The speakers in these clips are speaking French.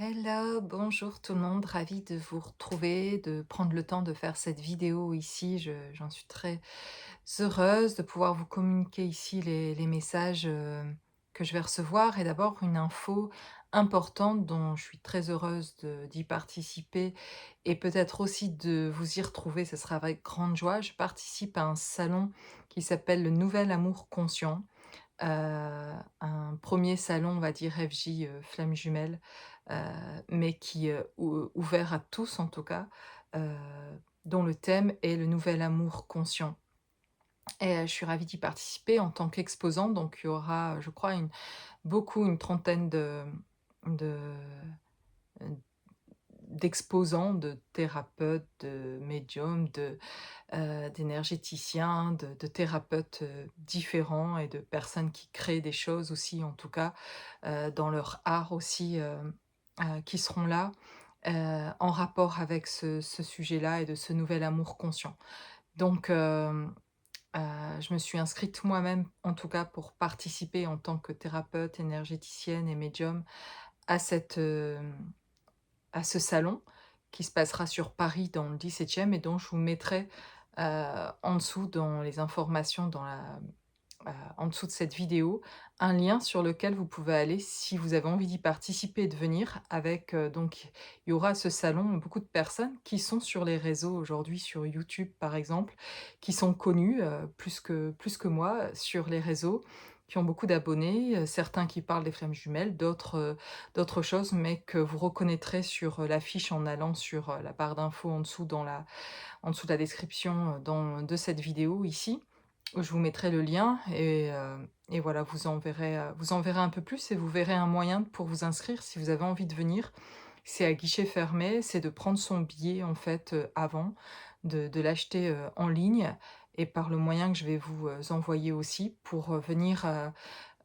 Hello, bonjour tout le monde, ravie de vous retrouver, de prendre le temps de faire cette vidéo ici. J'en suis très heureuse de pouvoir vous communiquer ici les messages que je vais recevoir. Et d'abord, une info importante dont je suis très heureuse d'y participer et peut-être aussi de vous y retrouver. Ce sera avec grande joie. Je participe à un salon qui s'appelle le Nouvel Amour Conscient. Un premier salon, on va dire FJ, Flammes Jumelles, mais qui, ouvert à tous en tout cas, heu, dont le thème est le nouvel amour conscient et je suis ravie d'y participer en tant qu'exposante. Donc il y aura, je crois une trentaine de, d'exposants, de thérapeutes, de médiums, d'énergéticiens, de thérapeutes, différents et de personnes qui créent des choses aussi, en tout cas, dans leur art aussi, qui seront là, en rapport avec ce sujet-là et de ce nouvel amour conscient. Donc, je me suis inscrite moi-même, en tout cas, pour participer en tant que thérapeute, énergéticienne et médium à à ce salon qui se passera sur Paris dans le 17e et dont je vous mettrai, en dessous dans les informations en dessous de cette vidéo, un lien sur lequel vous pouvez aller si vous avez envie d'y participer et de venir avec, donc il y aura à ce salon beaucoup de personnes qui sont sur les réseaux aujourd'hui, sur YouTube par exemple, qui sont connues, plus que moi, sur les réseaux, qui ont beaucoup d'abonnés, certains qui parlent des flammes jumelles, d'autres choses, mais que vous reconnaîtrez sur, l'affiche en allant sur, la barre d'infos en dessous de la description, de cette vidéo ici. Je vous mettrai le lien et voilà, vous en verrez un peu plus et vous verrez un moyen pour vous inscrire si vous avez envie de venir. C'est à guichet fermé, c'est de prendre son billet en fait, avant, de l'acheter, en ligne et par le moyen que je vais vous, envoyer aussi pour, venir,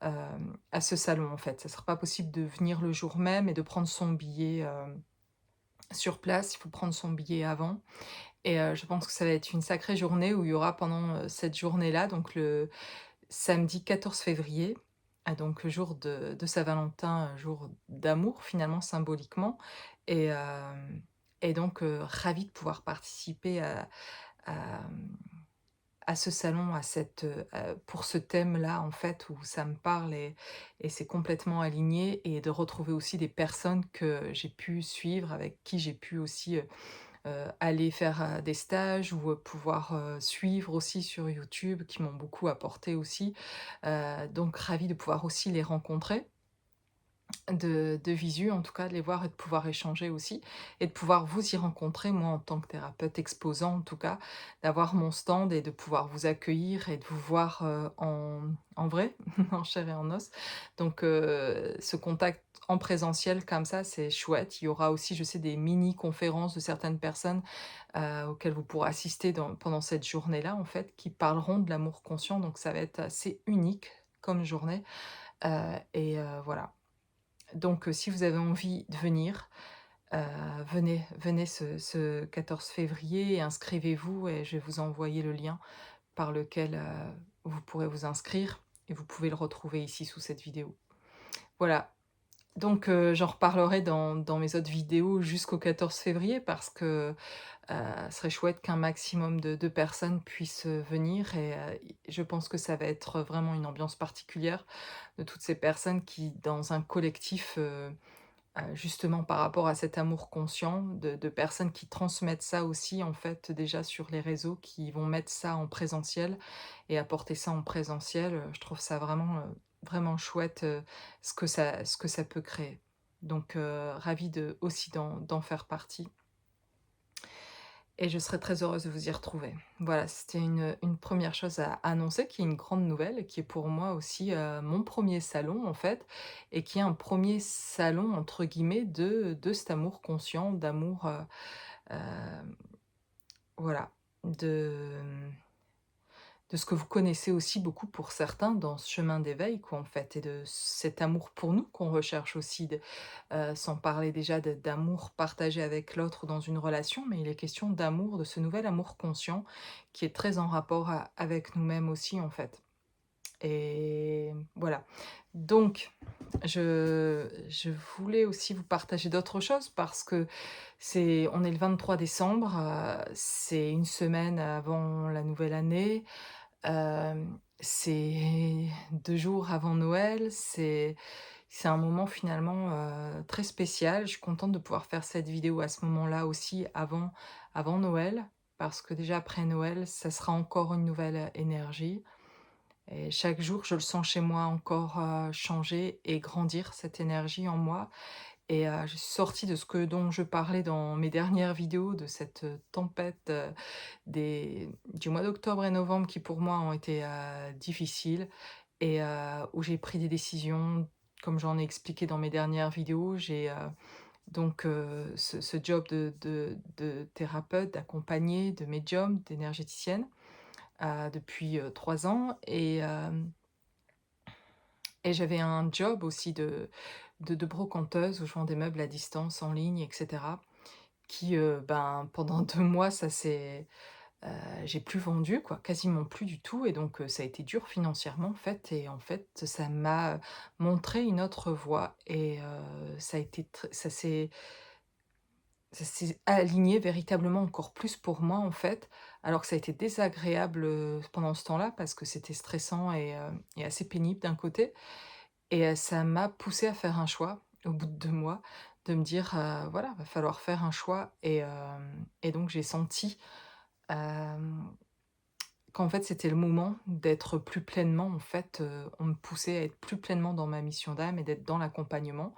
à ce salon en fait. Ça sera pas possible de venir le jour même et de prendre son billet, sur place, il faut prendre son billet avant et je pense que ça va être une sacrée journée où il y aura pendant, cette journée-là, donc le samedi 14 février, donc jour de Saint-Valentin, jour d'amour finalement symboliquement et donc ravie de pouvoir participer à ce salon, pour ce thème-là en fait où ça me parle et c'est complètement aligné et de retrouver aussi des personnes que j'ai pu suivre, avec qui j'ai pu aussi, aller faire, des stages ou, pouvoir, suivre aussi sur YouTube, qui m'ont beaucoup apporté aussi. Donc ravie de pouvoir aussi les rencontrer, de visu en tout cas, de les voir et de pouvoir échanger aussi et de pouvoir vous y rencontrer, moi en tant que thérapeute exposant en tout cas, d'avoir mon stand et de pouvoir vous accueillir et de vous voir, en vrai, en chair et en os. Donc ce contact en présentiel comme ça, c'est chouette. Il y aura aussi, je sais, des mini conférences de certaines personnes, auxquelles vous pourrez assister pendant cette journée-là en fait, qui parleront de l'amour conscient, donc ça va être assez unique comme journée, voilà. Donc, si vous avez envie de venir, venez ce 14 février et inscrivez-vous et je vais vous envoyer le lien par lequel, vous pourrez vous inscrire et vous pouvez le retrouver ici sous cette vidéo. Voilà, donc j'en reparlerai dans mes autres vidéos jusqu'au 14 février parce que, ce serait chouette qu'un maximum de personnes puissent, venir et je pense que ça va être vraiment une ambiance particulière de toutes ces personnes qui, dans un collectif, justement par rapport à cet amour conscient, de personnes qui transmettent ça aussi en fait déjà sur les réseaux, qui vont mettre ça en présentiel et apporter ça en présentiel, je trouve ça vraiment, vraiment chouette, ce que ça peut créer. Donc ravie de aussi d'en faire partie et je serais très heureuse de vous y retrouver. Voilà, c'était une 1re chose à annoncer, qui est une grande nouvelle et qui est pour moi aussi, mon premier salon en fait et qui est un premier salon entre guillemets de cet amour conscient, d'amour, hem, voilà, de ce que vous connaissez aussi beaucoup pour certains dans ce chemin d'éveil quoi en fait et de cet amour pour nous qu'on recherche aussi sans parler déjà d'amour partagé avec l'autre dans une relation, mais il est question d'amour, de ce nouvel amour conscient qui est très en rapport avec nous-mêmes aussi en fait et voilà. Donc je voulais aussi vous partager d'autres choses parce que on est le 23 décembre, c'est une semaine avant la nouvelle année, c'est 2 jours avant Noël, c'est un moment finalement, très spécial. Je suis contente de pouvoir faire cette vidéo à ce moment-là aussi avant Noël, parce que déjà après Noël, ça sera encore une nouvelle énergie et chaque jour, je le sens chez moi encore, changer et grandir cette énergie en moi et je suis sortie de ce dont je parlais dans mes dernières vidéos, de cette, tempête, du mois d'octobre et novembre qui pour moi ont été, difficiles et où j'ai pris des décisions. Comme j'en ai expliqué dans mes dernières vidéos, j'ai, donc ce job de thérapeute, d'accompagnée, de médium, d'énergéticienne, depuis, 3 ans et j'avais un job aussi de brocanteuse où je vends des meubles à distance, en ligne et cetera, qui, ben, pendant 2 mois, Heu, j'ai plus vendu quoi, quasiment plus du tout et donc ça a été dur financièrement en fait et en fait ça m'a montré une autre voie et ça a été tr ça s'est aligné véritablement encore plus pour moi en fait, alors que ça a été désagréable, pendant ce temps-là parce que c'était stressant et assez pénible d'un côté et ça m'a poussée à faire un choix au bout de 2 mois, de me dire, «Voilà, va falloir faire un choix» et donc j'ai senti, hem qu'en fait, c'était le moment d'être plus pleinement en fait, on me poussait à être plus pleinement dans ma mission d'âme et d'être dans l'accompagnement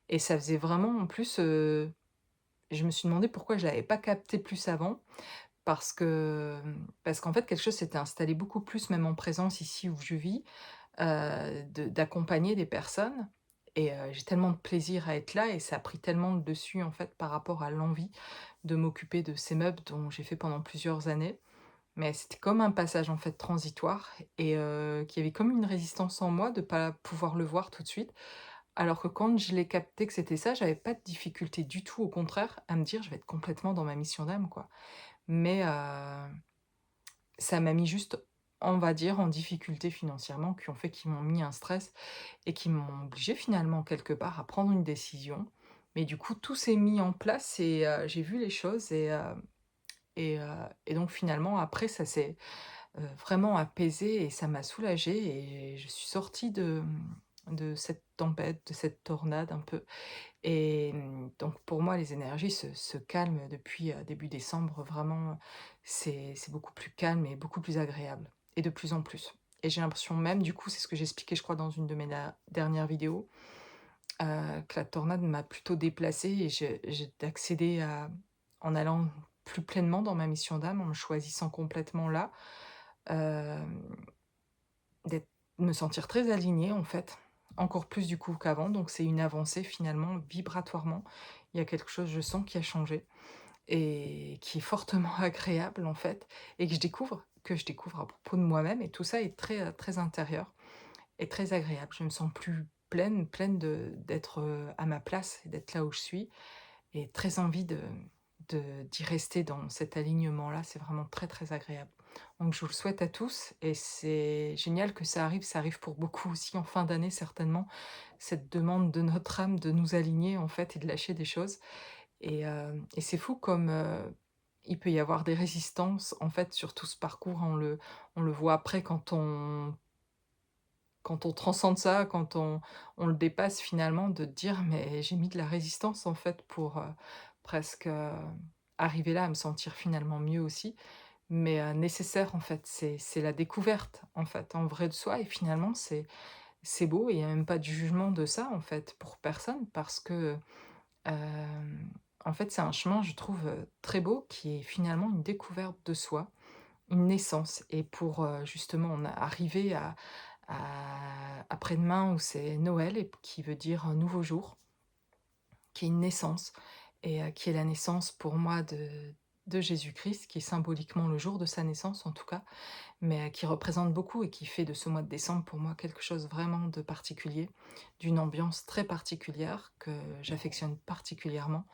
et ça faisait vraiment en plus, je me suis demandé pourquoi je l'avais pas capté plus avant parce qu'en fait quelque chose s'était installé beaucoup plus même en présence ici où je vis, d'accompagner des personnes et j'ai tellement de plaisir à être là et ça a pris tellement le dessus en fait par rapport à l'envie de m'occuper de ces meubles dont j'ai fait pendant plusieurs années. Mais c'était comme un passage, en fait, transitoire et qu'il y avait comme une résistance en moi de pas pouvoir le voir tout de suite. Alors que quand je l'ai capté que c'était ça, j'avais pas de difficulté du tout, au contraire, à me dire: «Je vais être complètement dans ma mission d'âme», quoi. Mais ça m'a mis juste, on va dire, en difficulté financièrement, qui m'ont mis un stress et qui m'ont obligée finalement, quelque part, à prendre une décision. Mais du coup, tout s'est mis en place et j'ai vu les choses et donc finalement, après, ça s'est vraiment apaisé et ça m'a soulagée et je suis sortie de cette tempête, de cette tornade un peu et donc pour moi les énergies se calment depuis, début décembre vraiment, c'est beaucoup plus calme et beaucoup plus agréable et de plus en plus et j'ai l'impression même du coup, c'est ce que j'expliquais je crois dans une de mes dernières vidéos, que la tornade m'a plutôt déplacée et j'ai accédé à en allant plus pleinement dans ma mission d'âme, en me choisissant complètement là, hem D'être me sentir très alignée, en fait, encore plus du coup qu'avant, donc c'est une avancée finalement vibratoirement. Il y a quelque chose, je sens, qui a changé et qui est fortement agréable, en fait et que je découvre à propos de moi-même et tout ça est très, très intérieur et très agréable. Je me sens plus pleine d'être, à ma place et d'être là où je suis et très envie d'y rester dans cet alignement-là, c'est vraiment très, très agréable. Donc je vous le souhaite à tous et c'est génial que ça arrive pour beaucoup aussi en fin d'année certainement, cette demande de notre âme de nous aligner en fait et de lâcher des choses et c'est fou comme, il peut y avoir des résistances en fait sur tout ce parcours. On le voit après quand on transcende ça, quand on le dépasse finalement, de dire: «Mais j'ai mis de la résistance en fait pour, presque, arriver là, à me sentir finalement mieux aussi». Mais, nécessaire en fait, c'est la découverte en fait, en vrai de soi et finalement c'est beau et il y a même pas de jugement de ça en fait, pour personne parce que, en fait c'est un chemin je trouve, très beau qui est finalement une découverte de soi, une naissance et pour, justement on a arrivé à après-demain où c'est Noël et qui veut dire un nouveau jour, qui est une naissance et qui est la naissance pour moi de Jésus-Christ, qui est symboliquement le jour de sa naissance en tout cas, mais qui représente beaucoup et qui fait de ce mois de décembre pour moi quelque chose vraiment de particulier, d'une ambiance très particulière que j'affectionne particulièrement.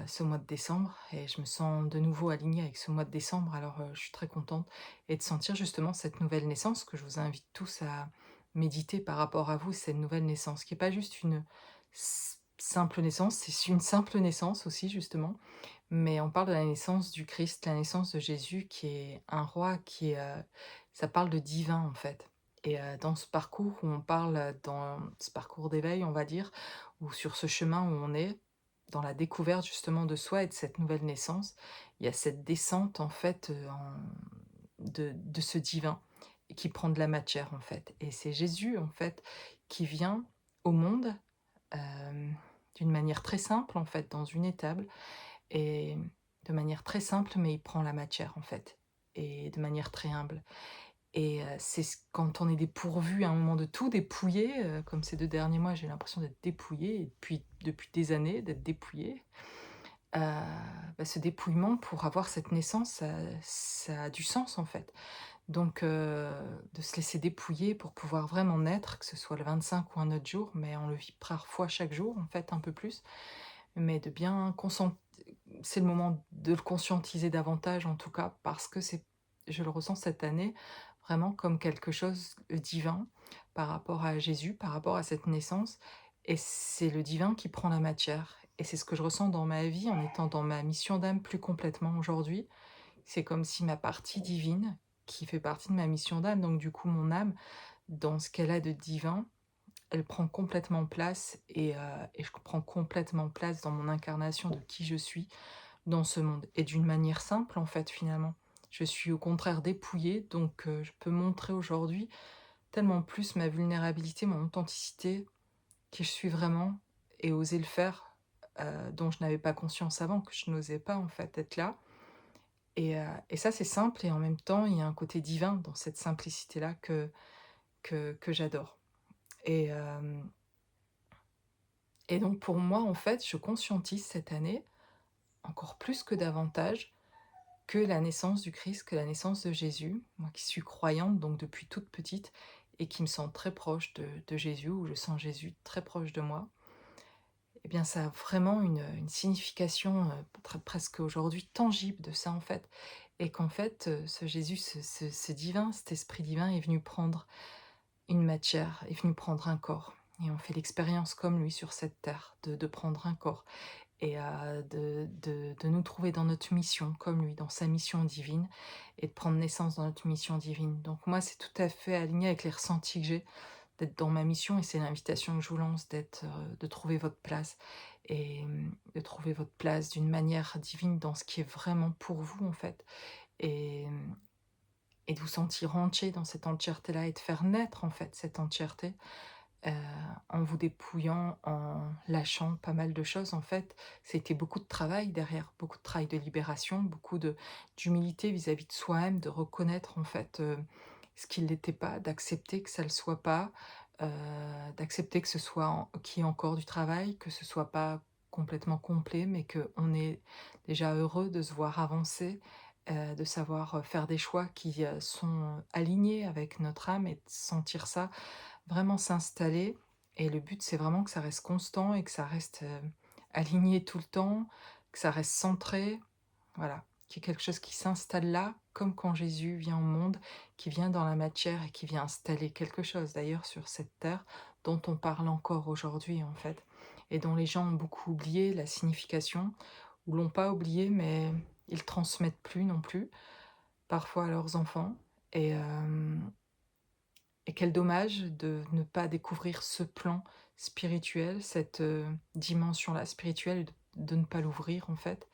ce mois de décembre et je me sens de nouveau alignée avec ce mois de décembre. Alors, je suis très contente et de sentir justement cette nouvelle naissance que je vous invite tous à méditer par rapport à vous, cette nouvelle naissance qui est pas juste une simple naissance, c'est une simple naissance aussi justement, mais on parle de la naissance du Christ, la naissance de Jésus qui est un roi qui est, ça parle de divin en fait et dans ce parcours où on parle, dans ce parcours d'éveil on va dire, ou sur ce chemin où on est, dans la découverte justement de soi et de cette nouvelle naissance, il y a cette descente en fait, de ce divin qui prend de la matière en fait et c'est Jésus en fait qui vient au monde, hem, d'une manière très simple en fait, dans une étable et de manière très simple, mais il prend la matière, en fait et de manière très humble et c'est ce quand on est dépourvu à un moment de tout, dépouillé, comme ces 2 derniers mois, j'ai l'impression d'être dépouillée et depuis des années, d'être dépouillée, heu, ce dépouillement pour avoir cette naissance, ça a du sens, en fait. Donc de se laisser dépouiller pour pouvoir vraiment naître, que ce soit le 25 ou un autre jour, mais on le vit parfois chaque jour, en fait, un peu plus, mais de bien consent c'est le moment de le conscientiser davantage en tout cas, parce que c'est je le ressens cette année vraiment comme quelque chose de divin par rapport à Jésus, par rapport à cette naissance et c'est le divin qui prend la matière et c'est ce que je ressens dans ma vie en étant dans ma mission d'âme plus complètement aujourd'hui. C'est comme si ma partie divine, qui fait partie de ma mission d'âme, donc du coup mon âme, dans ce qu'elle a de divin, elle prend complètement place et je prends complètement place dans mon incarnation de qui je suis dans ce monde et d'une manière simple, en fait, finalement. Je suis au contraire dépouillée, donc je peux montrer aujourd'hui tellement plus ma vulnérabilité, mon authenticité, qui je suis vraiment et oser le faire, dont je n'avais pas conscience avant, que je n'osais pas, en fait, être là et ça, c'est simple et en même temps, il y a un côté divin dans cette simplicité-là que j'adore et hem et donc pour moi, en fait, je conscientise cette année, encore plus que davantage, que la naissance du Christ, que la naissance de Jésus, moi qui suis croyante donc depuis toute petite et qui me sens très proche de Jésus, où je sens Jésus très proche de moi, eh bien ça a vraiment une signification presque aujourd'hui tangible de ça en fait. Et qu'en fait, ce Jésus, ce divin, cet esprit divin est venu prendre une matière, est venu prendre un corps. Et on fait l'expérience comme lui sur cette terre, de prendre un corps et de nous trouver dans notre mission comme lui, dans sa mission divine et de prendre naissance dans notre mission divine. Donc moi, c'est tout à fait aligné avec les ressentis que j'ai d'être dans ma mission et c'est l'invitation que je vous lance d'être, de trouver votre place et de trouver votre place d'une manière divine dans ce qui est vraiment pour vous, en fait et et de vous sentir entier dans cette entièreté-là et de faire naître, en fait, cette entièreté Heu, en vous dépouillant, en lâchant pas mal de choses, en fait. C'était beaucoup de travail derrière, beaucoup de travail de libération, beaucoup de d'humilité vis-à-vis de soi-même, de reconnaître, en fait, ce qui ne l'était pas, d'accepter que ça ne le soit pas, heu, d'accepter que ce soit qu'il y ait encore du travail, que ce soit pas complètement complet, mais qu'on est déjà heureux de se voir avancer, de savoir, faire des choix qui, sont alignés avec notre âme et de sentir ça vraiment s'installer et le but, c'est vraiment que ça reste constant et que ça reste, aligné tout le temps, que ça reste centré, voilà. Qu'il y ait quelque chose qui s'installe là, comme quand Jésus vient au monde, qui vient dans la matière et qui vient installer quelque chose d'ailleurs sur cette terre dont on parle encore aujourd'hui, en fait et dont les gens ont beaucoup oublié la signification ou l'ont pas oublié, mais ils transmettent plus non plus, parfois à leurs enfants et et quel dommage de ne pas découvrir ce plan spirituel, cette, dimension-là spirituelle et de ne pas l'ouvrir en fait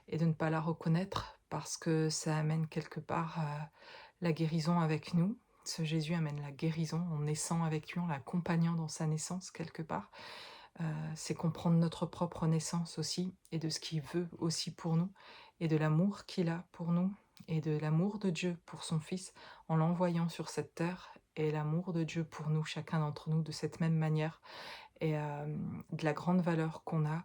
et de ne pas la reconnaître parce que ça amène quelque part, la guérison avec nous. Ce Jésus amène la guérison en naissant avec lui, en l'accompagnant dans sa naissance quelque part. C'est comprendre notre propre naissance aussi et de ce qu'il veut aussi pour nous et de l'amour qu'il a pour nous et de l'amour de Dieu pour son Fils en l'envoyant sur cette terre et l'amour de Dieu pour nous, chacun d'entre nous, de cette même manière et de la grande valeur qu'on a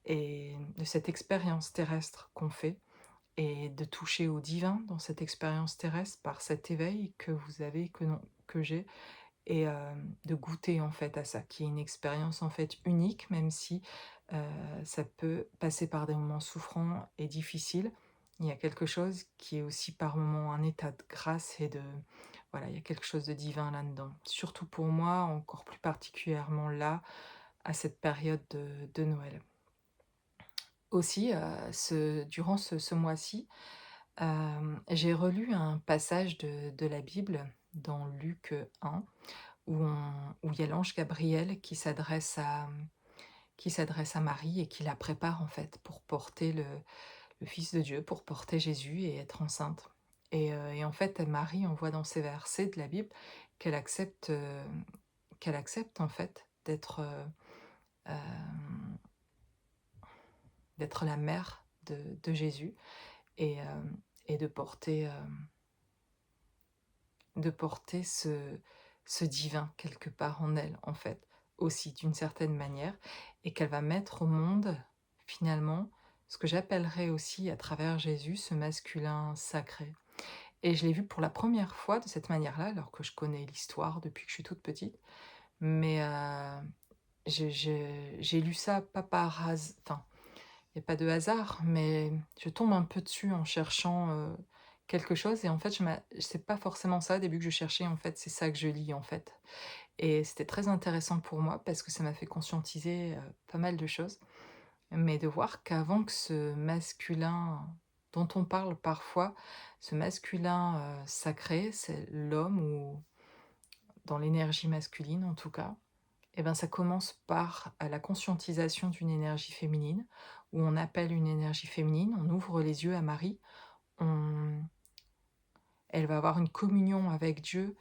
et de cette expérience terrestre qu'on fait et de toucher au divin dans cette expérience terrestre par cet éveil que vous avez, que non que j'ai et de goûter, en fait, à ça, qui est une expérience, en fait, unique, même si, ça peut passer par des moments souffrants et difficiles. Il y a quelque chose qui est aussi par moments un état de grâce et de voilà, il y a quelque chose de divin là-dedans. Surtout pour moi, encore plus particulièrement là, à cette période de Noël. Aussi, durant ce mois-ci, j'ai relu un passage de la Bible dans Luc, 1 où il y a l'ange Gabriel qui s'adresse à Marie et qui la prépare en fait pour porter le fils de Dieu, pour porter Jésus et être enceinte. Et en fait, Marie, on voit dans ces versets de la Bible qu'elle accepte, qu'elle accepte en fait hem, d'être la mère de Jésus et et de porter ce divin quelque part en elle, en fait, aussi d'une certaine manière et qu'elle va mettre au monde, finalement, ce que j'appellerais aussi à travers Jésus, ce masculin sacré. Et je l'ai vu pour la première fois de cette manière-là, alors que je connais l'histoire depuis que je suis toute petite. Mais, j'ai lu ça pas par enfin, il y a pas de hasard, mais je tombe un peu dessus en cherchant, quelque chose et en fait, je m'a c'est pas forcément ça au début que je cherchais, en fait, c'est ça que je lis, en fait. Et c'était très intéressant pour moi parce que ça m'a fait conscientiser, pas mal de choses. Mais de voir qu'avant que ce masculin dont on parle parfois, ce masculin, sacré, c'est l'homme ou dans l'énergie masculine en tout cas, et ben, ça commence par, la conscientisation d'une énergie féminine, où on appelle une énergie féminine, on ouvre les yeux à Marie, on elle va avoir une communion avec Dieu,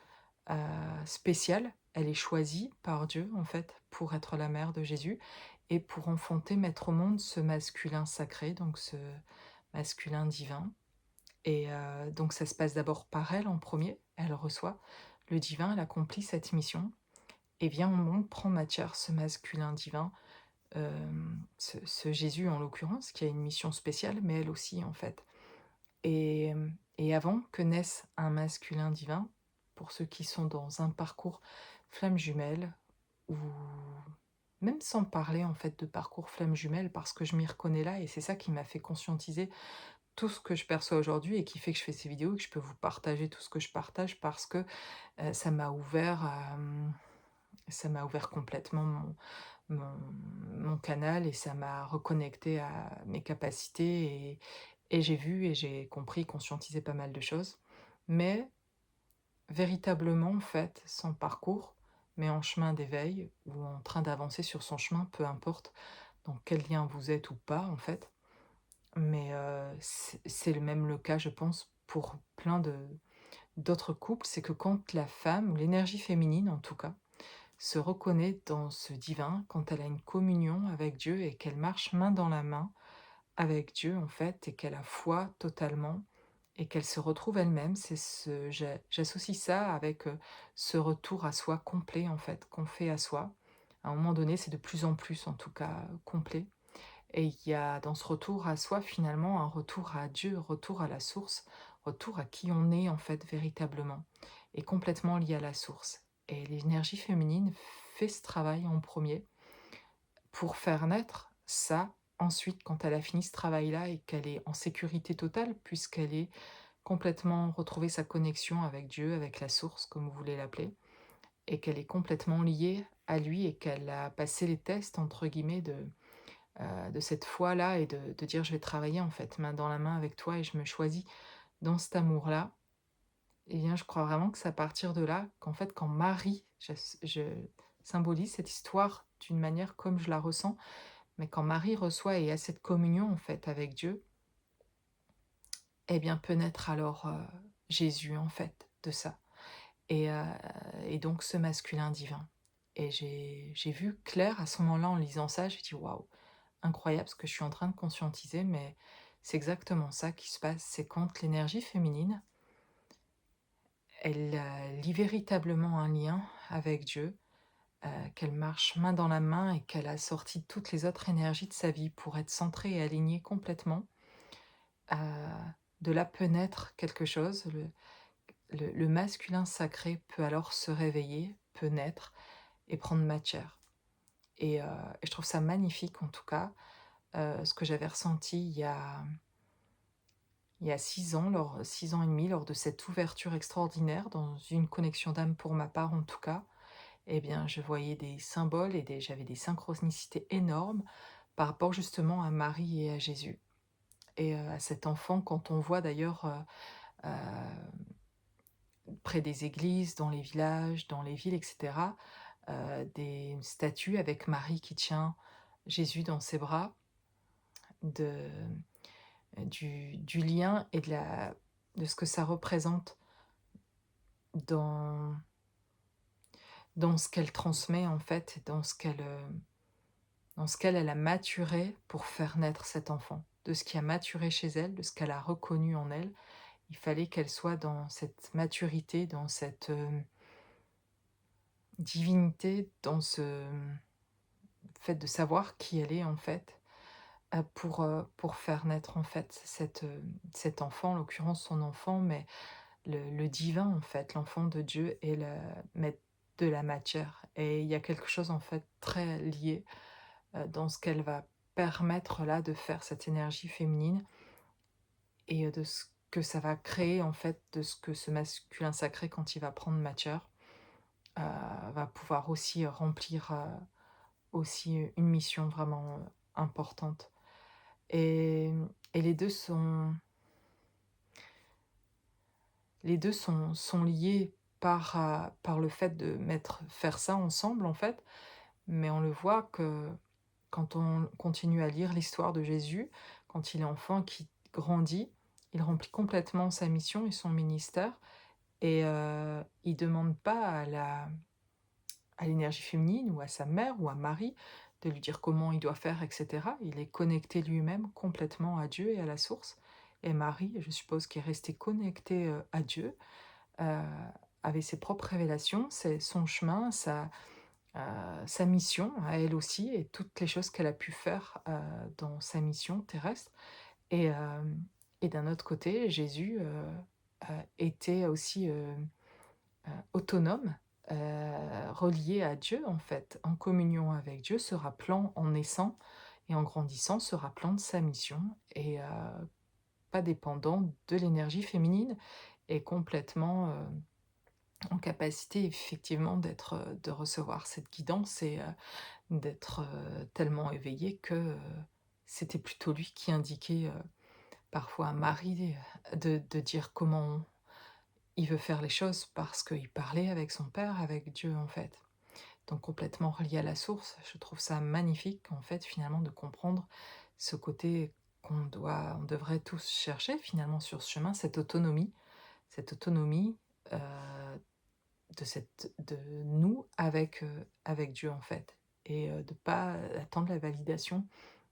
spéciale. Elle est choisie par Dieu, en fait, pour être la mère de Jésus et pour enfanter, mettre au monde ce masculin sacré, donc ce masculin divin. Et donc ça se passe d'abord par elle en premier. Elle reçoit le divin, elle accomplit cette mission et vient au monde, prend matière ce masculin divin, ce Jésus en l'occurrence, qui a une mission spéciale, mais elle aussi en fait. Et avant que naisse un masculin divin, pour ceux qui sont dans un parcours flamme jumelle, ou même sans parler en fait de parcours flamme jumelle, parce que je m'y reconnais là, et c'est ça qui m'a fait conscientiser tout ce que je perçois aujourd'hui et qui fait que je fais ces vidéos et que je peux vous partager tout ce que je partage parce que ça m'a ouvert ça m'a ouvert complètement mon, mon canal et ça m'a reconnecté à mes capacités et j'ai vu et j'ai compris, conscientisé pas mal de choses. Mais véritablement, en fait, son parcours, mais en chemin d'éveil ou en train d'avancer sur son chemin, peu importe dans quel lien vous êtes ou pas, en fait. Mais c'est le cas, je pense, pour plein d'autres couples. C'est que quand la femme, ou l'énergie féminine en tout cas, se reconnaît dans ce divin, quand elle a une communion avec Dieu et qu'elle marche main dans la main avec Dieu, en fait, et qu'elle a foi totalement et qu'elle se retrouve elle-même, j'associe ça avec, ce retour à soi complet, en fait, qu'on fait à soi. À un moment donné, c'est de plus en plus, en tout cas, complet et il y a dans ce retour à soi, finalement, un retour à Dieu, retour à la source, retour à qui on est, en fait, véritablement et complètement lié à la source. Et l'énergie féminine fait ce travail en premier pour faire naître ça. Ensuite, quand elle a fini ce travail-là et qu'elle est en sécurité totale, puisqu'elle est complètement retrouvé sa connexion avec Dieu, avec la source, comme vous voulez l'appeler, et qu'elle est complètement liée à lui et qu'elle a passé les tests, entre guillemets, de cette foi-là et de dire: «Je vais travailler, en fait, main dans la main avec toi et je me choisis dans cet amour-là». Et bien, je crois vraiment que c'est à partir de là qu'en fait, quand Marie je symbolise cette histoire d'une manière comme je la ressens, mais quand Marie reçoit et a cette communion, en fait, avec Dieu, eh bien, peut naître alors, Jésus, en fait, de ça et heu et donc ce masculin divin et j'ai vu clair à ce moment-là en lisant ça, j'ai dit: «Waouh, incroyable ce que je suis en train de conscientiser», mais c'est exactement ça qui se passe. C'est quand l'énergie féminine, elle, lie véritablement un lien avec Dieu, qu'elle marche main dans la main et qu'elle a sorti toutes les autres énergies de sa vie pour être centrée et alignée complètement, heu, de là peut naître quelque chose. Le masculin sacré peut alors se réveiller, peut naître et prendre matière. Et je trouve ça magnifique en tout cas, ce que j'avais ressenti il y a 6 ans, 6 ans et demi, lors de cette ouverture extraordinaire dans une connexion d'âme pour ma part en tout cas. Eh bien, je voyais des symboles et j'avais des synchronicités énormes par rapport justement à Marie et à Jésus à cet enfant quand on voit d'ailleurs, près des églises, dans les villages, dans les villes et cetera, des statues avec Marie qui tient Jésus dans ses bras, de du lien et de ce que ça représente dans ce qu'elle transmet en fait, dans ce qu'elle a maturé pour faire naître cet enfant. De ce qui a maturé chez elle, de ce qu'elle a reconnu en elle. Il fallait qu'elle soit dans cette maturité, dans cette, divinité, dans ce fait de savoir qui elle est en fait, pour faire naître en fait cet enfant, en l'occurrence son enfant, mais le divin en fait, l'enfant de Dieu et le mettre de la matière et il y a quelque chose en fait très lié, dans ce qu'elle va permettre là de faire cette énergie féminine de ce que ça va créer en fait, de ce que ce masculin sacré quand il va prendre matière, va pouvoir aussi remplir, aussi une mission vraiment, importante et et les deux sont liés par le fait de faire ça ensemble en fait, mais on le voit que quand on continue à lire l'histoire de Jésus, quand il est enfant, qu'il grandit, il remplit complètement sa mission et son ministère il demande pas à l'énergie féminine ou à sa mère ou à Marie de lui dire comment il doit faire et cetera. Il est connecté lui-même complètement à Dieu et à la source et Marie, je suppose, qui est restée connectée, à Dieu, heu, avait ses propres révélations, c'est son chemin, sa mission à elle aussi et toutes les choses qu'elle a pu faire, dans sa mission terrestre et hem et d'un autre côté, Jésus, était aussi, autonome, relié à Dieu en fait, en communion avec Dieu, se rappelant en naissant et en grandissant, se rappelant de sa mission pas dépendant de l'énergie féminine et complètement, en capacité effectivement de recevoir cette guidance d'être, tellement éveillé que, c'était plutôt lui qui indiquait, parfois à Marie, de dire comment il veut faire les choses parce qu'il parlait avec son père, avec Dieu, en fait. Donc complètement relié à la source. Je trouve ça magnifique, en fait, finalement, de comprendre ce côté on devrait tous chercher, finalement, sur ce chemin, cette autonomie, heu, de nous avec Dieu, en fait de pas attendre la validation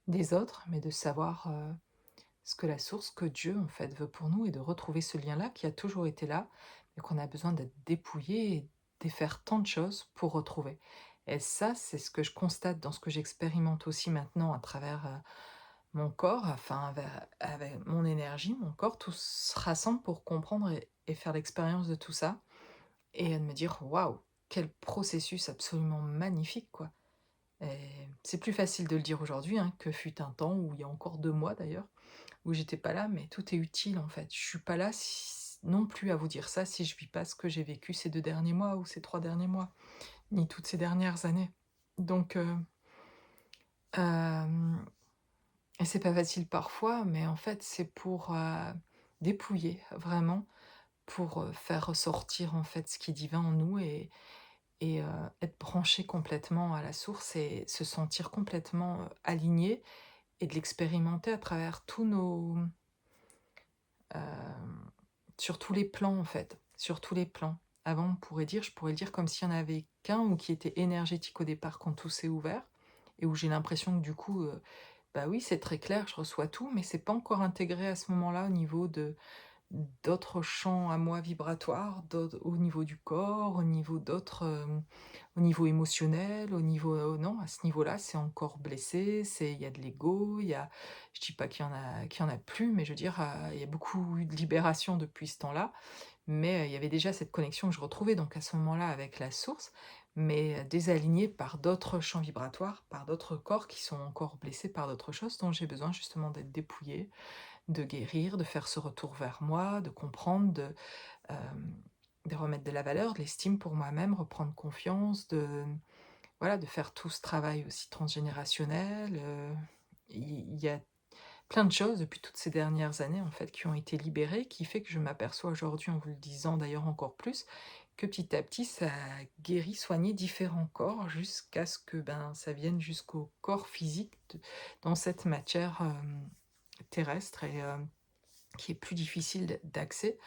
des autres, mais de savoir, ce que la source, que Dieu, en fait, veut pour nous et de retrouver ce lien-là qui a toujours été là, mais qu'on a besoin d'être dépouillé et défaire tant de choses pour retrouver. Et ça, c'est ce que je constate dans ce que j'expérimente aussi maintenant à travers, mon corps, enfin avec mon énergie, mon corps, tout se rassemble pour comprendre et faire l'expérience de tout ça de me dire: «Waouh, quel processus absolument magnifique, quoi!» et c'est plus facile de le dire aujourd'hui, hein, que fut un temps où il y a encore 2 mois d'ailleurs, où j'étais pas là, mais tout est utile en fait. Je suis pas là non plus à vous dire ça si je vis pas ce que j'ai vécu ces 2 derniers mois ou ces 3 derniers mois, ni toutes ces dernières années. Donc hem et c'est pas facile parfois, mais en fait, c'est pour, dépouiller vraiment, pour, faire ressortir en fait ce qui est divin en nous être branché complètement à la source et se sentir complètement, aligné et de l'expérimenter à travers tous nos Hem, sur tous les plans, en fait, sur tous les plans. Avant, je pourrais le dire comme s'il y en avait qu'un ou qui était énergétique au départ quand tout s'est ouvert et où j'ai l'impression que du coup, bah, oui, c'est très clair, je reçois tout, mais c'est pas encore intégré à ce moment-là au niveau de d'autres champs à moi vibratoires, au niveau du corps, au niveau au niveau émotionnel, au niveau, non, à ce niveau-là, c'est encore blessé, il y a de l'ego, je dis pas qu'il y en a plus, mais je veux dire, il y a beaucoup eu de libération depuis ce temps-là, mais il y avait déjà cette connexion que je retrouvais donc à ce moment-là avec la source, mais désalignée par d'autres champs vibratoires, par d'autres corps qui sont encore blessés par d'autres choses dont j'ai besoin justement d'être dépouillée, de guérir, de faire ce retour vers moi, de comprendre, de remettre de la valeur, de l'estime pour moi-même, reprendre confiance, voilà, de faire tout ce travail aussi transgénérationnel, il y a plein de choses depuis toutes ces dernières années, en fait, qui ont été libérées, qui fait que je m'aperçois aujourd'hui, en vous le disant d'ailleurs encore plus, que petit à petit ça guérit, soigné différents corps jusqu'à ce que, ben, ça vienne jusqu'au corps physique de dans cette matière, terrestre et qui est plus difficile d'accès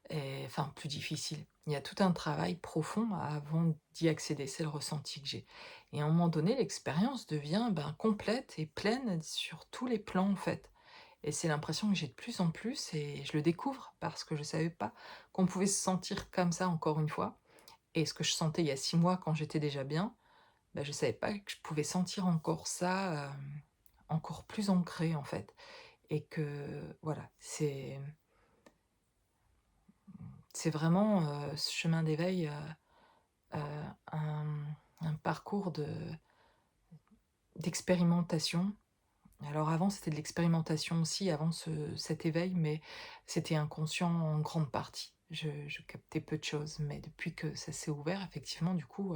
et enfin plus difficile. Il y a tout un travail profond avant d'y accéder, c'est le ressenti que j'ai et à un moment donné, l'expérience devient, ben, complète et pleine sur tous les plans, en fait et c'est l'impression que j'ai de plus en plus et je le découvre parce que je savais pas qu'on pouvait se sentir comme ça encore une fois et ce que je sentais il y a 6 mois quand j'étais déjà bien, bah, je savais pas que je pouvais sentir encore ça, encore plus ancré, en fait et que voilà, c'est vraiment, ce chemin d'éveil, un parcours d'expérimentation. Alors avant, c'était de l'expérimentation aussi, avant cet éveil, mais c'était inconscient en grande partie. Je captais peu de choses, mais depuis que ça s'est ouvert, effectivement, du coup,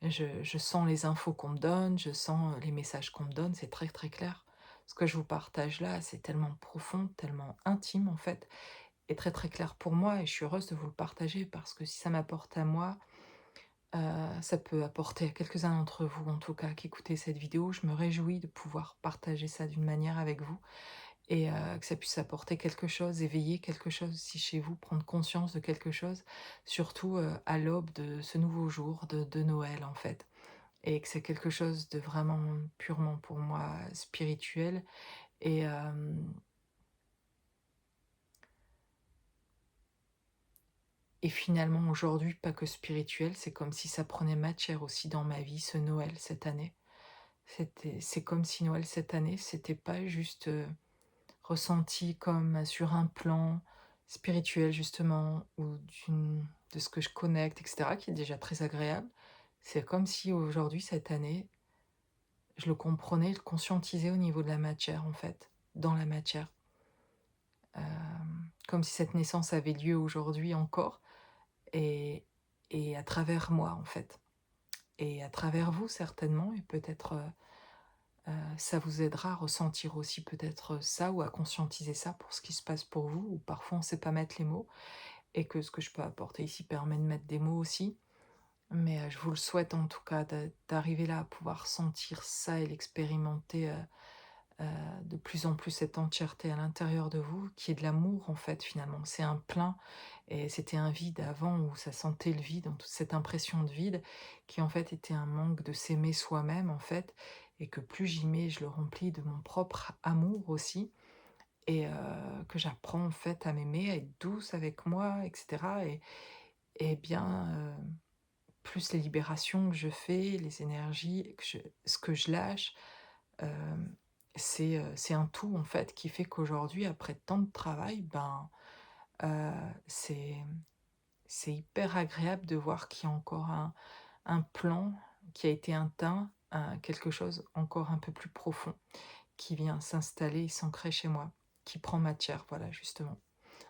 je sens les infos qu'on me donne, je sens, les messages qu'on me donne, c'est très, très clair. Ce que je vous partage là, c'est tellement profond, tellement intime, en fait et très, très clair pour moi et je suis heureuse de vous le partager parce que si ça m'apporte à moi, ça peut apporter à quelques-uns d'entre vous, en tout cas, qui écoutez cette vidéo. Je me réjouis de pouvoir partager ça d'une manière avec vous et que ça puisse apporter quelque chose, éveiller quelque chose aussi chez vous, prendre conscience de quelque chose, surtout, à l'aube de ce nouveau jour de Noël, en fait et que c'est quelque chose de vraiment purement, pour moi, spirituel et finalement, aujourd'hui, pas que spirituel, c'est comme si ça prenait matière aussi dans ma vie, ce Noël, cette année. C'est comme si Noël, cette année, c'était pas juste, ressenti comme sur un plan spirituel justement ou de ce que je connecte et cetera, qui est déjà très agréable. C'est comme si aujourd'hui, cette année, je le comprenais, le conscientisais au niveau de la matière, en fait, dans la matière. Comme si cette naissance avait lieu aujourd'hui encore et à travers moi, en fait et à travers vous certainement et peut-être, ça vous aidera à ressentir aussi peut-être, ça ou à conscientiser ça pour ce qui se passe pour vous ou parfois on ne sait pas mettre les mots et que ce que je peux apporter ici permet de mettre des mots aussi. Mais, je vous le souhaite en tout cas d'arriver là à pouvoir sentir ça et l'expérimenter, de plus en plus cette entièreté à l'intérieur de vous, qui est de l'amour en fait finalement. C'est un plein et c'était un vide avant où ça sentait le vide, toute cette impression de vide qui en fait était un manque de s'aimer soi-même en fait et que plus j'y mets, je le remplis de mon propre amour aussi et que j'apprends en fait à m'aimer, à être douce avec moi et cetera et bien, plus les libérations que je fais, les énergies que je ce que je lâche, Hem, c'est un tout en fait qui fait qu'aujourd'hui après tant de travail, ben, heu, c'est c'est hyper agréable de voir qu'il y a encore un plan qui a été atteint, quelque chose encore un peu plus profond qui vient s'installer et s'ancrer chez moi, qui prend matière, voilà justement.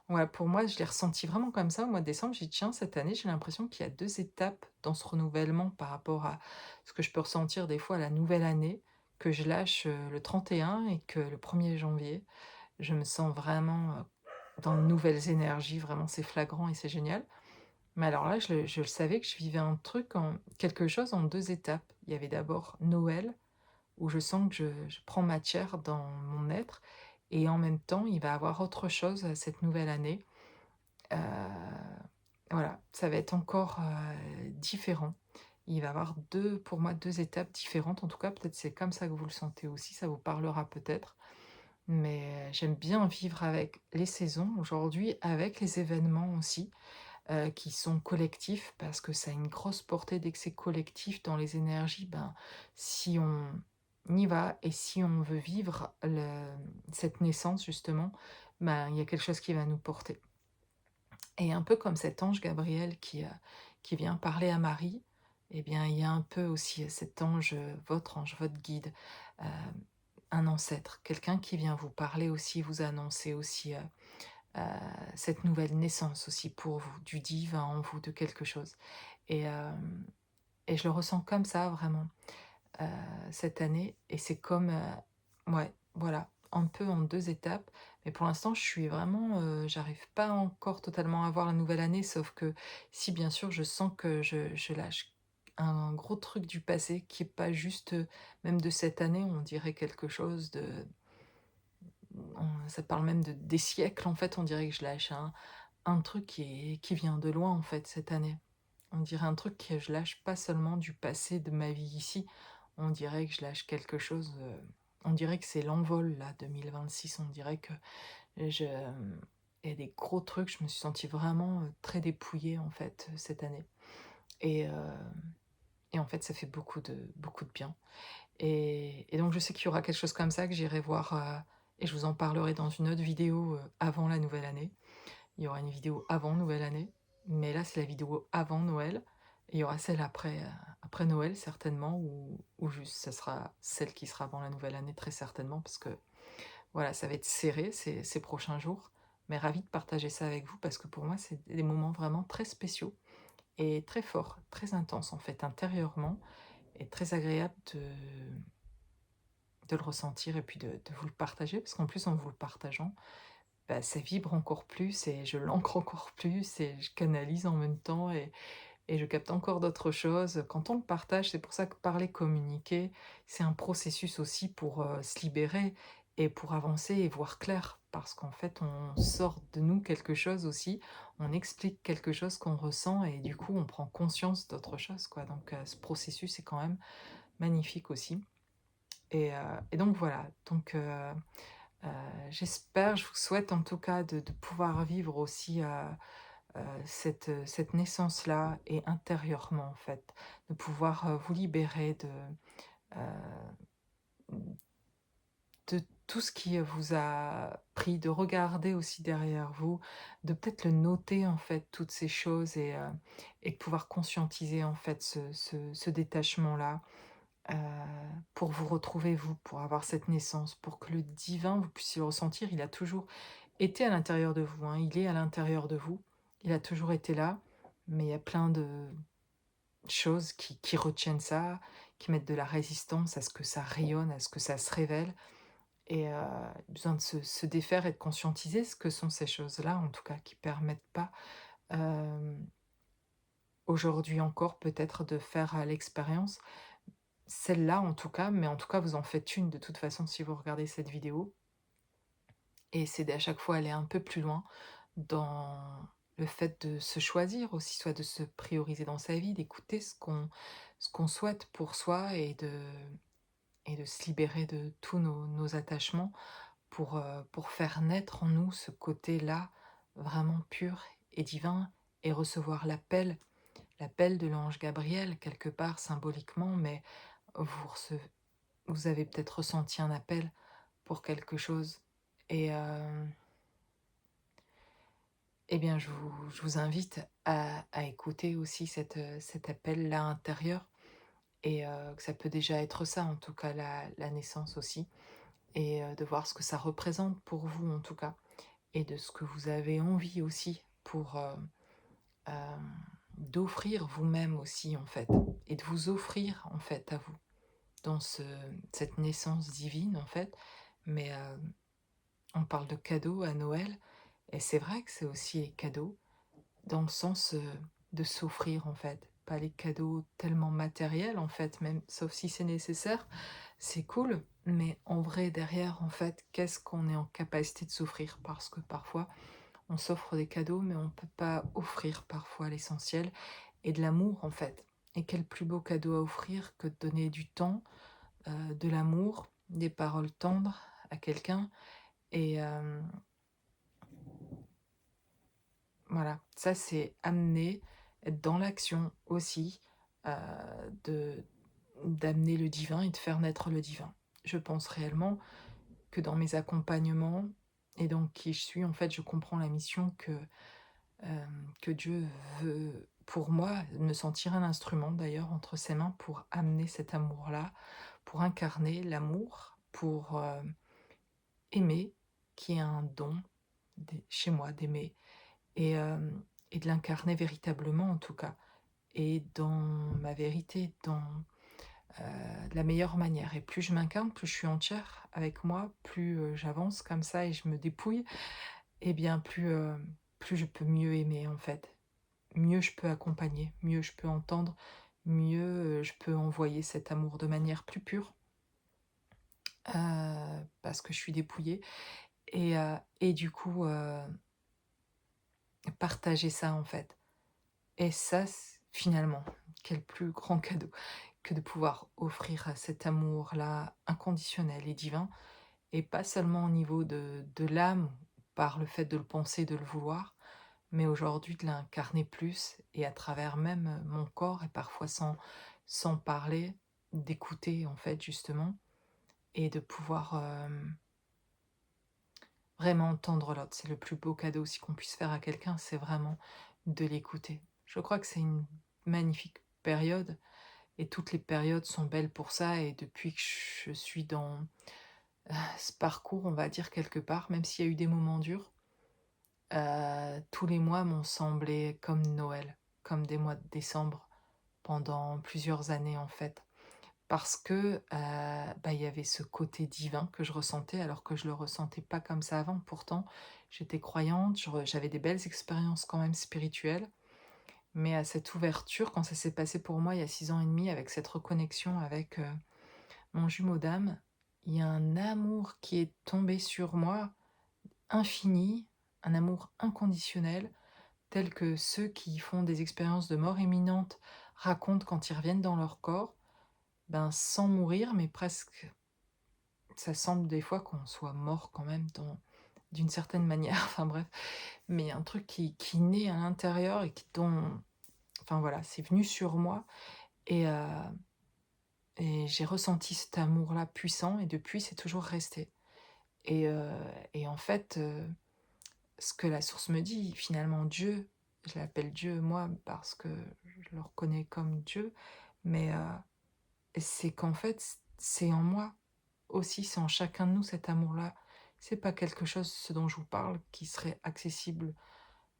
Voilà, pour moi, je l'ai ressenti vraiment comme ça au mois de décembre. J'ai dit: «Tiens, cette année, j'ai l'impression qu'il y a 2 étapes dans ce renouvellement par rapport à ce que je peux ressentir des fois à la nouvelle année, que je lâche, le 31 et que le 1er janvier, je me sens vraiment, dans de nouvelles énergies. Vraiment, c'est flagrant et c'est génial. Mais alors là, je le savais que je vivais un truc en quelque chose en 2 étapes. Il y avait d'abord Noël où je sens que je prends matière dans mon être et en même temps, il va y avoir autre chose, cette nouvelle année. Heu, voilà, ça va être encore, différent. Il va y avoir 2 pour moi 2 étapes différentes. En tout cas, peut-être c'est comme ça que vous le sentez aussi, ça vous parlera peut-être. Mais j'aime bien vivre avec les saisons aujourd'hui, avec les événements aussi, qui sont collectifs parce que ça a une grosse portée dès que c'est collectif dans les énergies, ben, si on y va et si on veut vivre cette naissance justement, ben, il y a quelque chose qui va nous porter Et un peu comme cet ange Gabriel qui vient parler à Marie, eh bien, il y a un peu aussi cet ange, votre guide, heu, un ancêtre, quelqu'un qui vient vous parler aussi, vous annoncer aussi, heu, cette nouvelle naissance aussi pour vous, du divin en vous, de quelque chose. Et et je le ressens comme ça vraiment, heu, cette année, et c'est comme, ouais, voilà, un peu en 2 étapes. Mais pour l'instant, je suis vraiment, j'arrive pas encore totalement à voir la nouvelle année, sauf que si, bien sûr, je sens que je lâche un gros truc du passé qui est pas juste, même de cette année, on dirait quelque chose de ça parle même de des siècles, en fait, on dirait que je lâche un truc qui vient de loin, en fait, cette année. On dirait un truc que je lâche pas seulement du passé de ma vie ici, on dirait que je lâche quelque chose, on dirait que c'est l'envol là, 2026, on dirait que je il y a des gros trucs, je me suis sentie vraiment, très dépouillée en fait, cette année. Et et en fait, ça fait beaucoup de bien. Et donc je sais qu'il y aura quelque chose comme ça que j'irai voir, et je vous en parlerai dans une autre vidéo, avant la nouvelle année. Il y aura une vidéo avant nouvelle année, mais là, c'est la vidéo avant Noël, et il y aura celle après, après Noël certainement, ou juste ça sera celle qui sera avant la nouvelle année très certainement, parce que voilà, ça va être serré ces prochains jours. Mais ravie de partager ça avec vous parce que pour moi, c'est des moments vraiment très spéciaux et très forts, très intenses en fait intérieurement, et très agréable de le ressentir et puis de vous le partager, parce qu'en plus en vous le partageant, bah, ça vibre encore plus et je l'ancre encore plus et je canalise en même temps, et je capte encore d'autres choses. Quand on le partage, c'est pour ça que parler, communiquer, c'est un processus aussi pour, se libérer et pour avancer et voir clair. Parce qu'en fait, on sort de nous quelque chose aussi, on explique quelque chose qu'on ressent et du coup, on prend conscience d'autre chose, quoi. Donc, ce processus est quand même magnifique aussi. Et donc voilà, donc Heu, j'espère, je vous souhaite en tout cas de pouvoir vivre aussi, cette naissance-là, et intérieurement en fait, de pouvoir, vous libérer heu, de tout ce qui vous a pris, de regarder aussi derrière vous, de peut-être le noter en fait, toutes ces choses, et de pouvoir conscientiser en fait ce détachement-là, heu, pour vous retrouver vous, pour avoir cette naissance, pour que le divin, vous puissiez le ressentir. Il a toujours été à l'intérieur de vous, hein, il est à l'intérieur de vous. Il a toujours été là, mais il y a plein de choses qui retiennent ça, qui mettent de la résistance à ce que ça rayonne, à ce que ça se révèle, et besoin de se défaire et de conscientiser ce que sont ces choses-là, en tout cas, qui permettent pas, hem, aujourd'hui encore peut-être de faire, l'expérience. Celle-là en tout cas, mais en tout cas vous en faites une de toute façon si vous regardez cette vidéo, et c'est d'à chaque fois aller un peu plus loin dans le fait de se choisir aussi, soit de se prioriser dans sa vie, d'écouter ce qu'on souhaite pour soi, et de se libérer de tous nos attachements pour faire naître en nous ce côté-là vraiment pur et divin, et recevoir l'appel de l'ange Gabriel quelque part symboliquement, mais vous vous avez peut-être ressenti un appel pour quelque chose. Et eh bien, je vous invite à écouter aussi cet appel-là intérieur, et que ça peut déjà être ça, en tout cas la naissance aussi, et de voir ce que ça représente pour vous, en tout cas, et de ce que vous avez envie aussi pour, d'offrir vous-même aussi, en fait, et de vous offrir, en fait, à vous, dans cette naissance divine, en fait. Mais, on parle de cadeaux à Noël, et c'est vrai que c'est aussi les cadeaux dans le sens, de s'offrir, en fait. Pas les cadeaux tellement matériels, en fait, même, sauf si c'est nécessaire, c'est cool, mais en vrai, derrière, en fait, qu'est-ce qu'on est en capacité de s'offrir? Parce que parfois, on s'offre des cadeaux, mais on peut pas offrir parfois l'essentiel, et de l'amour, en fait. Et quel plus beau cadeau à offrir que de donner du temps, de l'amour, des paroles tendres à quelqu'un, et voilà, ça c'est amener, être dans l'action aussi, heu, de d'amener le divin et de faire naître le divin. Je pense réellement que dans mes accompagnements et dans qui je suis, en fait, je comprends la mission que Dieu veut pour moi me sentir un instrument d'ailleurs entre ses mains pour amener cet amour-là, pour incarner l'amour, pour, aimer, qui est un don chez moi d'aimer et de l'incarner véritablement en tout cas et dans ma vérité, dans, de la meilleure manière et plus je m'incarne, plus je suis entière avec moi, plus, j'avance comme ça et je me dépouille et bien plus je peux mieux aimer en fait. Mieux je peux accompagner, mieux je peux entendre, mieux, je peux envoyer cet amour de manière plus pure, parce que je suis dépouillée et du coup, partager ça en fait et ça finalement, quel plus grand cadeau que de pouvoir offrir, cet amour-là inconditionnel et divin et pas seulement au niveau de l'âme, par le fait de le penser, de le vouloir, mais aujourd'hui de l'incarner plus et à travers même, mon corps et parfois sans parler, d'écouter en fait justement et de pouvoir, vraiment entendre l'autre. C'est le plus beau cadeau aussi qu'on puisse faire à quelqu'un, c'est vraiment de l'écouter. Je crois que c'est une magnifique période et toutes les périodes sont belles pour ça et depuis que je suis dans, ce parcours, on va dire quelque part, même s'il y a eu des moments durs, tous les mois m'ont semblé comme Noël, comme des mois de décembre pendant plusieurs années en fait. Parce que, il y avait ce côté divin que je ressentais alors que je le ressentais pas comme ça avant. Pourtant, j'étais croyante, j'avais des belles expériences quand même spirituelles, mais à cette ouverture, quand ça s'est passé pour moi il y a 6 ans et demi avec cette reconnexion avec, mon jumeau d'âme, il y a un amour qui est tombé sur moi, infini, un amour inconditionnel, tel que ceux qui font des expériences de mort imminente racontent quand ils reviennent dans leur corps, ben, sans mourir, mais presque ça semble des fois qu'on soit mort quand même d'une certaine manière, enfin bref, mais un truc qui naît à l'intérieur et qui dont enfin voilà, c'est venu sur moi et heu et j'ai ressenti cet amour-là puissant et depuis c'est toujours resté et heu et en fait, ce que la source me dit, finalement Dieu, je l'appelle Dieu moi parce que je le reconnais comme Dieu, mais c'est qu'en fait c'est en moi aussi, c'est en chacun de nous cet amour-là. C'est pas quelque chose, ce dont je vous parle, qui serait accessible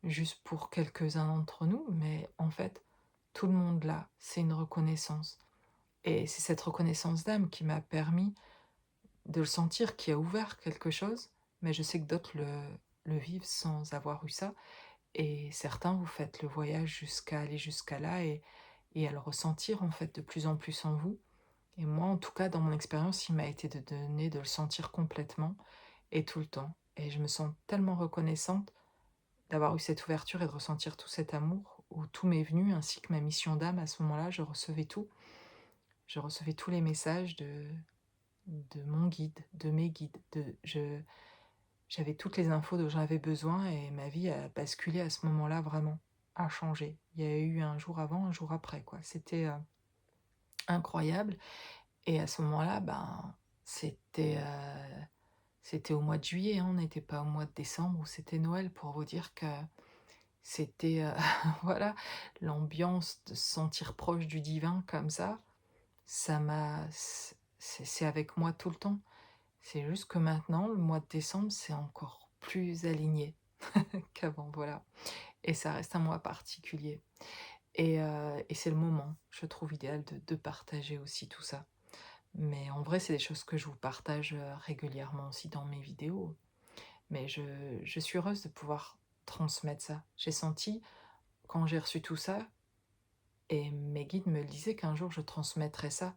juste pour quelques-uns d'entre nous, mais en fait, tout le monde l'a. C'est une reconnaissance. Et c'est cette reconnaissance d'âme qui m'a permis de le sentir, qui a ouvert quelque chose, mais je sais que d'autres le vivent sans avoir eu ça. Et certains, vous faites le voyage jusqu'à aller jusqu'à là et à le ressentir en fait de plus en plus en vous. Et moi, en tout cas, dans mon expérience, il m'a été de donner de le sentir complètement et tout le temps. Et je me sens tellement reconnaissante d'avoir eu cette ouverture et de ressentir tout cet amour où tout m'est venu, ainsi que ma mission d'âme. À ce moment-là, je recevais tout. Je recevais tous les messages de mon guide, de mes guides. J'avais toutes les infos dont j'avais besoin et ma vie a basculé à ce moment-là vraiment, a changé. Il y a eu un jour avant, un jour après, quoi. C'était incroyable. Et à ce moment-là, ben, c'était au mois de juillet, hein, on n'était pas au mois de décembre où c'était Noël pour vous dire que c'était, voilà, l'ambiance de se sentir proche du divin comme ça m'a c'est avec moi tout le temps. C'est juste que maintenant, le mois de décembre, c'est encore plus aligné qu'avant, voilà et ça reste un mois particulier et c'est le moment, je trouve idéal de partager aussi tout ça. Mais en vrai, c'est des choses que je vous partage, régulièrement aussi dans mes vidéos. Mais je suis heureuse de pouvoir transmettre ça. J'ai senti, quand j'ai reçu tout ça et mes guides me le disaient qu'un jour je transmettrais ça.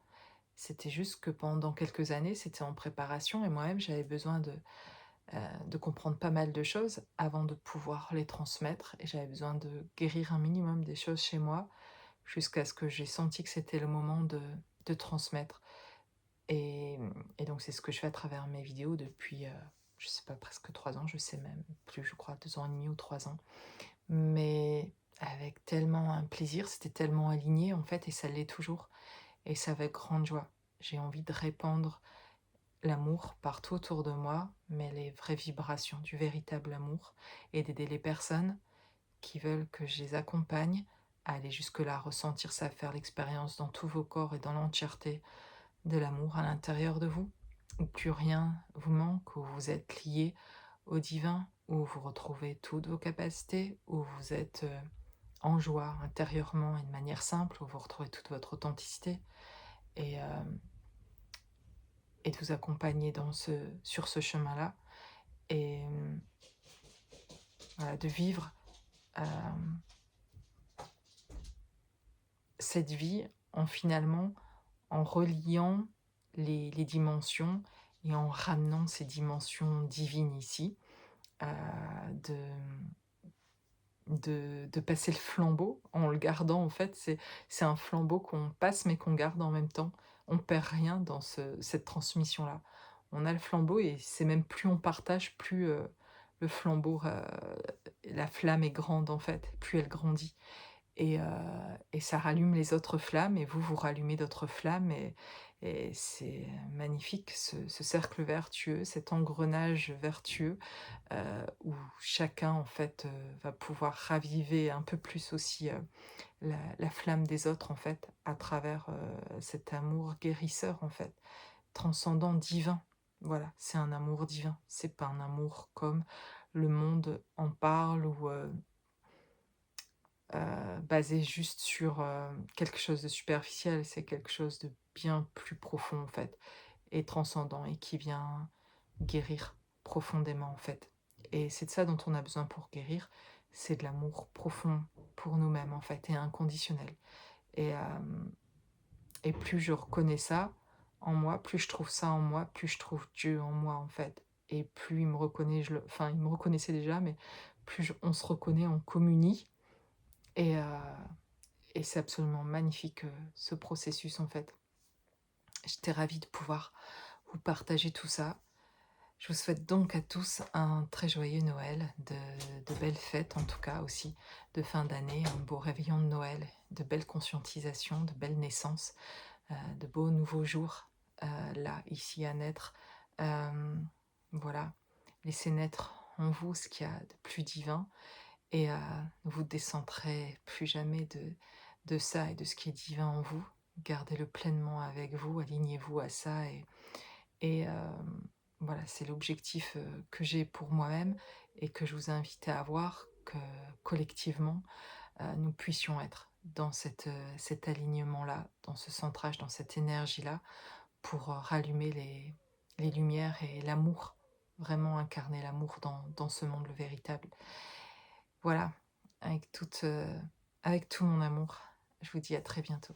C'était juste que pendant quelques années, c'était en préparation et moi-même j'avais besoin de comprendre pas mal de choses avant de pouvoir les transmettre et j'avais besoin de guérir un minimum des choses chez moi, jusqu'à ce que j'ai senti que c'était le moment de transmettre. Et donc c'est ce que je fais à travers mes vidéos depuis, je sais pas, presque 3 ans, je sais même plus, je crois 2 ans et demi ou 3 ans. Mais avec tellement un plaisir, c'était tellement aligné en fait et ça l'est toujours et c'est avec grande joie. J'ai envie de répandre l'amour partout autour de moi, mais les vraies vibrations du véritable amour et d'aider les personnes qui veulent que je les accompagne à aller jusque-là, ressentir ça, faire l'expérience dans tous vos corps et dans l'entièreté de l'amour à l'intérieur de vous, où plus rien vous manque, où vous êtes lié au divin, où vous retrouvez toutes vos capacités, où vous êtes en joie intérieurement et de manière simple, où vous retrouvez toute votre authenticité et, euh, et de vous accompagner sur ce chemin-là et voilà, de vivre euh, cette vie en finalement en reliant les dimensions et en ramenant ces dimensions divines ici, heu, de de passer le flambeau en le gardant en fait. C'est un flambeau qu'on passe mais qu'on garde en même temps. On perd rien dans cette transmission-là. On a le flambeau et c'est même plus on partage, plus, le flambeau, la flamme est grande en fait, plus elle grandit. Et ça rallume les autres flammes et vous, vous rallumez d'autres flammes et c'est magnifique ce cercle vertueux, cet engrenage vertueux, où chacun en fait, va pouvoir raviver un peu plus aussi, la flamme des autres en fait, à travers, cet amour guérisseur en fait, transcendant, divin. Voilà, c'est un amour divin, c'est pas un amour comme le monde en parle ou basé juste sur, quelque chose de superficiel. C'est quelque chose de bien plus profond, en fait, et transcendant et qui vient guérir profondément, en fait. Et c'est de ça dont on a besoin pour guérir, c'est de l'amour profond pour nous-mêmes, en fait, et inconditionnel. Et et plus je reconnais ça en moi, plus je trouve ça en moi, plus je trouve Dieu en moi, en fait. Et plus il me reconnaît, il me reconnaissait déjà, mais plus on se reconnaît, on communie et et c'est absolument magnifique, ce processus, en fait. J'étais ravie de pouvoir vous partager tout ça. Je vous souhaite donc à tous un très joyeux Noël, de belles fêtes en tout cas aussi, de fin d'année, un beau réveillon de Noël, de belles conscientisations, de belles naissances, de beaux nouveaux jours, là, ici à naître. Hem, voilà, laissez naître en vous ce qu'il y a de plus divin et ne vous décentrez plus jamais de ça et de ce qui est divin en vous. Gardez-le pleinement avec vous, alignez-vous à ça et voilà, c'est l'objectif, que j'ai pour moi-même et que je vous invite à avoir, que collectivement, nous puissions être dans cet alignement-là, dans ce centrage, dans cette énergie-là pour, rallumer les lumières et l'amour, vraiment incarner l'amour dans ce monde, le véritable. Voilà, avec toute, avec tout mon amour. Je vous dis à très bientôt.